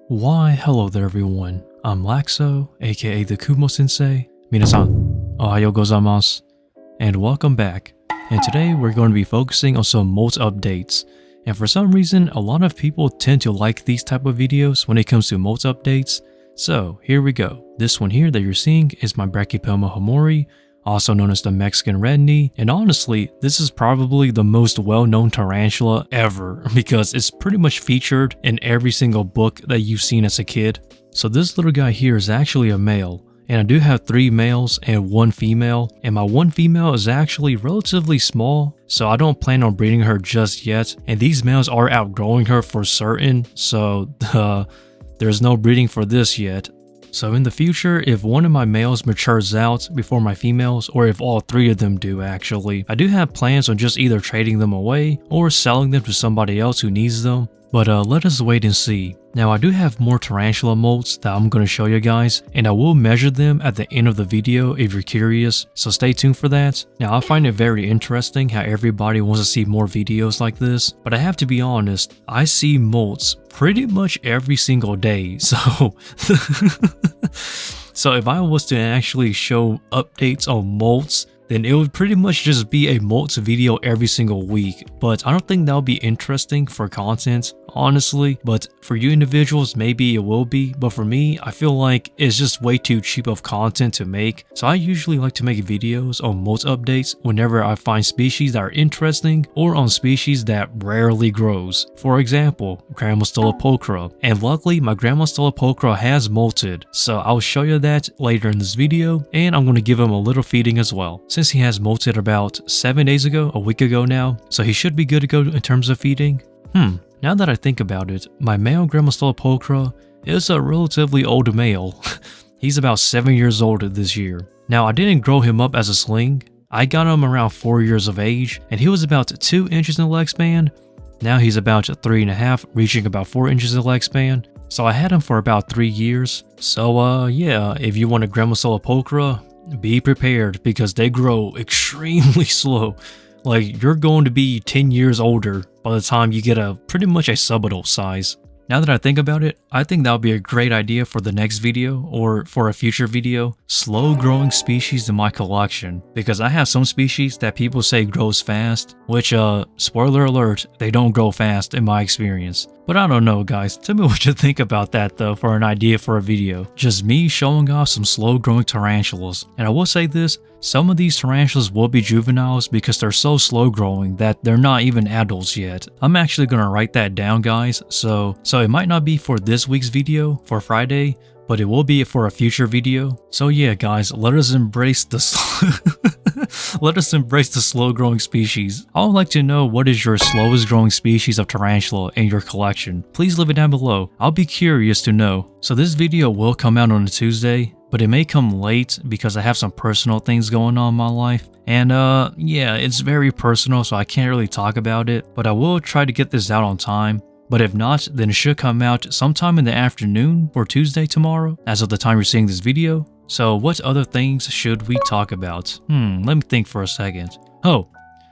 Why, hello there everyone. I'm Laxow, aka the Kumo Sensei. Minasan, ohayo gozaimasu. And welcome back. And today we're going to be focusing on some molt updates. And for some reason, a lot of people tend to like these type of videos when it comes to molt updates. So here we go. This one here that you're seeing is my Brachypelma hamorii, also known as the Mexican red knee, and honestly, this is probably the most well-known tarantula ever because it's pretty much featured in every single book that you've seen as a kid. So this little guy here is actually a male, and I do have 3 males and 1 female, and my 1 female is actually relatively small, so I don't plan on breeding her just yet, and these males are outgrowing her for certain, so there's no breeding for this yet. So in the future, if one of my males matures out before my females, or if all 3 of them do actually, I do have plans on just either trading them away or selling them to somebody else who needs them. But let us wait and see. Now I do have more tarantula molts that I'm going to show you guys, and I will measure them at the end of the video if you're curious, so stay tuned for that. Now I find it very interesting how everybody wants to see more videos like this, but I have to be honest, I see molts pretty much every single day, so so if I was to actually show updates on molts, then it would pretty much just be a molts video every single week, but I don't think that would be interesting for content, honestly. But for you individuals, maybe it will be, but for me, I feel like it's just way too cheap of content to make. So I usually like to make videos on molt updates whenever I find species that are interesting or on species that rarely grows. For example, Grammostola pulchra, and luckily my Grammostola pulchra has molted, so I'll show you that later in this video, and I'm going to give him a little feeding as well. Since he has molted about 7 days ago, a week ago now, so he should be good to go in terms of feeding. Now that I think about it, my male Grammostola pulchra is a relatively old male. He's about 7 years old this year. Now I didn't grow him up as a sling. I got him around 4 years of age, and he was about 2 inches in the leg span. Now he's about 3.5, reaching about 4 inches in the leg span. So I had him for about 3 years. So yeah, if you want a Grammostola pulchra, be prepared because they grow extremely slow. Like, you're going to be 10 years older by the time you get pretty much a subadult size. Now that I think about it, I think that would be a great idea for the next video or for a future video. Slow growing species in my collection, because I have some species that people say grows fast, which spoiler alert, they don't grow fast in my experience. But I don't know guys, tell me what you think about that though for an idea for a video. Just me showing off some slow growing tarantulas. And I will say this, some of these tarantulas will be juveniles because they're so slow growing that they're not even adults yet. I'm actually gonna write that down guys, so it might not be for this week's video for Friday, but it will be for a future video. So yeah guys, let us embrace the slow growing species. I would like to know what is your slowest growing species of tarantula in your collection. Please leave it down below. I'll be curious to know. So this video will come out on a Tuesday, but it may come late because I have some personal things going on in my life. And yeah, it's very personal, so I can't really talk about it, but I will try to get this out on time. But if not, then it should come out sometime in the afternoon for Tuesday tomorrow, as of the time you're seeing this video. So what other things should we talk about? Let me think for a second. Oh,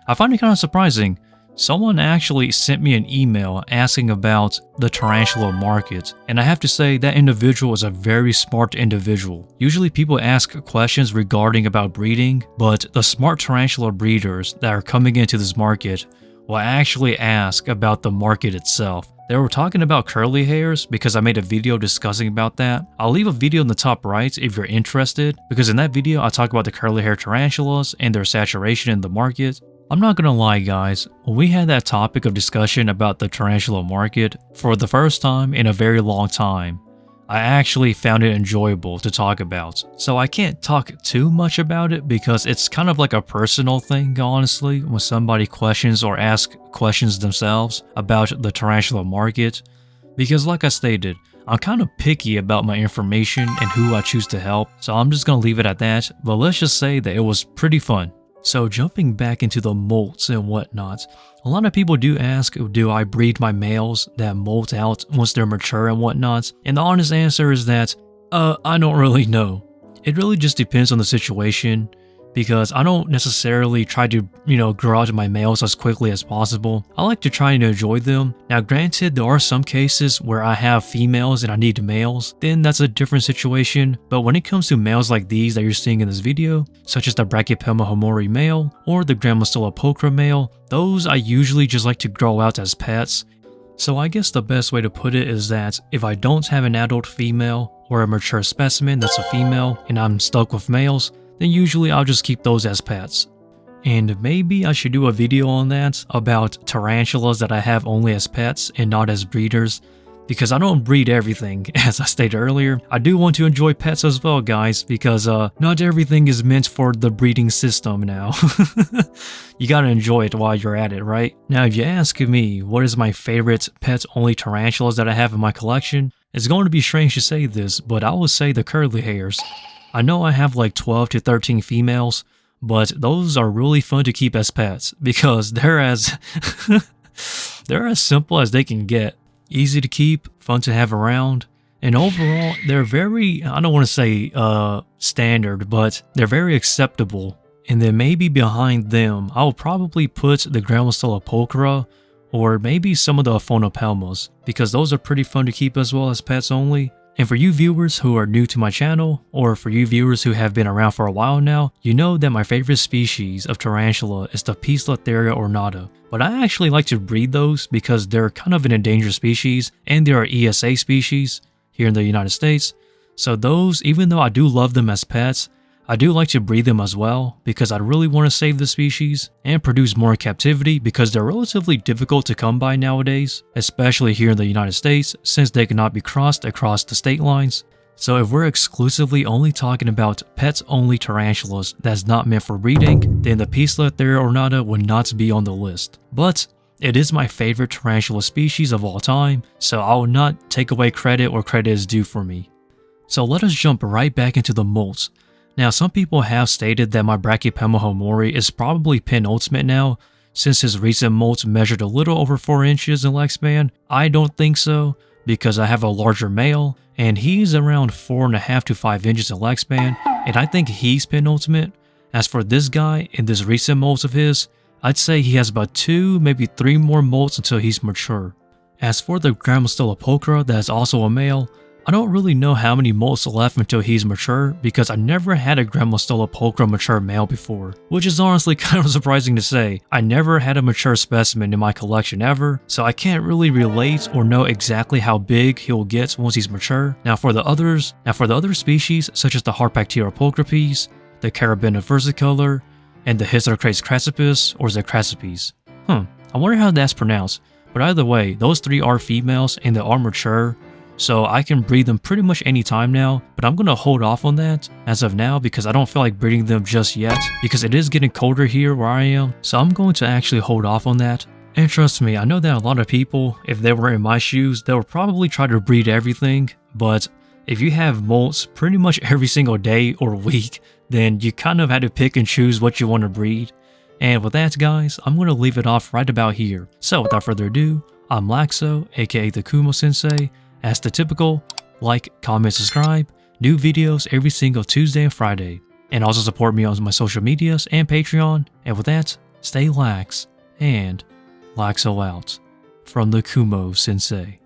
I find it kind of surprising. Someone actually sent me an email asking about the tarantula market, and I have to say that individual is a very smart individual. Usually people ask questions regarding about breeding, but the smart tarantula breeders that are coming into this market will actually ask about the market itself. They were talking about curly hairs because I made a video discussing about that. I'll leave a video in the top right if you're interested, because in that video I talk about the curly hair tarantulas and their saturation in the market. I'm not gonna lie guys, when we had that topic of discussion about the tarantula market for the first time in a very long time, I actually found it enjoyable to talk about. So I can't talk too much about it because it's kind of like a personal thing honestly when somebody questions or asks questions themselves about the tarantula market. Because like I stated, I'm kind of picky about my information and who I choose to help, so I'm just gonna leave it at that, but let's just say that it was pretty fun. So jumping back into the molts and whatnot, a lot of people do ask, do I breed my males that molt out once they're mature and whatnot? And the honest answer is that, I don't really know. It really just depends on the situation. because I don't necessarily try to, grow out my males as quickly as possible. I like to try and enjoy them. Now granted, there are some cases where I have females and I need males, then that's a different situation. But when it comes to males like these that you're seeing in this video, such as the Brachypelma hamorii male or the Grammostola pulchra male, those I usually just like to grow out as pets. So I guess the best way to put it is that if I don't have an adult female or a mature specimen that's a female and I'm stuck with males, then usually I'll just keep those as pets. And maybe I should do a video on that about tarantulas that I have only as pets and not as breeders, because I don't breed everything, as I stated earlier. I do want to enjoy pets as well, guys, because not everything is meant for the breeding system now. You gotta enjoy it while you're at it, right? Now if you ask me what is my favorite pet-only tarantulas that I have in my collection, it's going to be strange to say this, but I would say the curly hairs. I know I have like 12 to 13 females, but those are really fun to keep as pets because they're as they're as simple as they can get. Easy to keep, fun to have around, and overall they're very, I don't want to say standard, but they're very acceptable. And then maybe behind them, I'll probably put the Grammostola pulchra or maybe some of the Phonopelmas, because those are pretty fun to keep as well as pets only. And for you viewers who are new to my channel, or for you viewers who have been around for a while now, you know that my favorite species of tarantula is the Poecilotheria ornata. But I actually like to breed those because they're kind of an endangered species and they are ESA species here in the United States. So those, even though I do love them as pets, I do like to breed them as well because I really want to save the species and produce more in captivity because they're relatively difficult to come by nowadays, especially here in the United States since they cannot be crossed across the state lines. So if we're exclusively only talking about pets-only tarantulas that's not meant for breeding, then the Poecilotheria ornata would not be on the list. But it is my favorite tarantula species of all time, so I will not take away credit where credit is due for me. So let us jump right back into the molts. Now some people have stated that my Brachypelma hamorii is probably penultimate now, since his recent molts measured a little over 4 inches in leg span. I don't think so, because I have a larger male, and he's around 4.5 to 5 inches in leg span, and I think he's penultimate. As for this guy in this recent molts of his, I'd say he has about 2, maybe 3 more molts until he's mature. As for the Grammostola pulchra that is also a male, I don't really know how many molts left until he's mature because I never had a Grammostola pulchra mature male before, which is honestly kind of surprising to say. I never had a mature specimen in my collection ever, so I can't really relate or know exactly how big he'll get once he's mature. Now for the other species such as the Harpactira pulchripes, the Caribena versicolor, and the Hysterocrates crassipes or the crassipes. I wonder how that's pronounced, but either way, those 3 are females and they are mature. So I can breed them pretty much any time now, but I'm going to hold off on that as of now because I don't feel like breeding them just yet because it is getting colder here where I am, so I'm going to actually hold off on that. And trust me, I know that a lot of people, if they were in my shoes, they would probably try to breed everything, but if you have molts pretty much every single day or week, then you kind of had to pick and choose what you want to breed. And with that guys, I'm going to leave it off right about here. So without further ado, I'm Laxow, aka the Kumo Sensei. As the typical, like, comment, subscribe, new videos every single Tuesday and Friday, and also support me on my social medias and Patreon. And with that, stay lax, and Laxow out from the Kumo Sensei.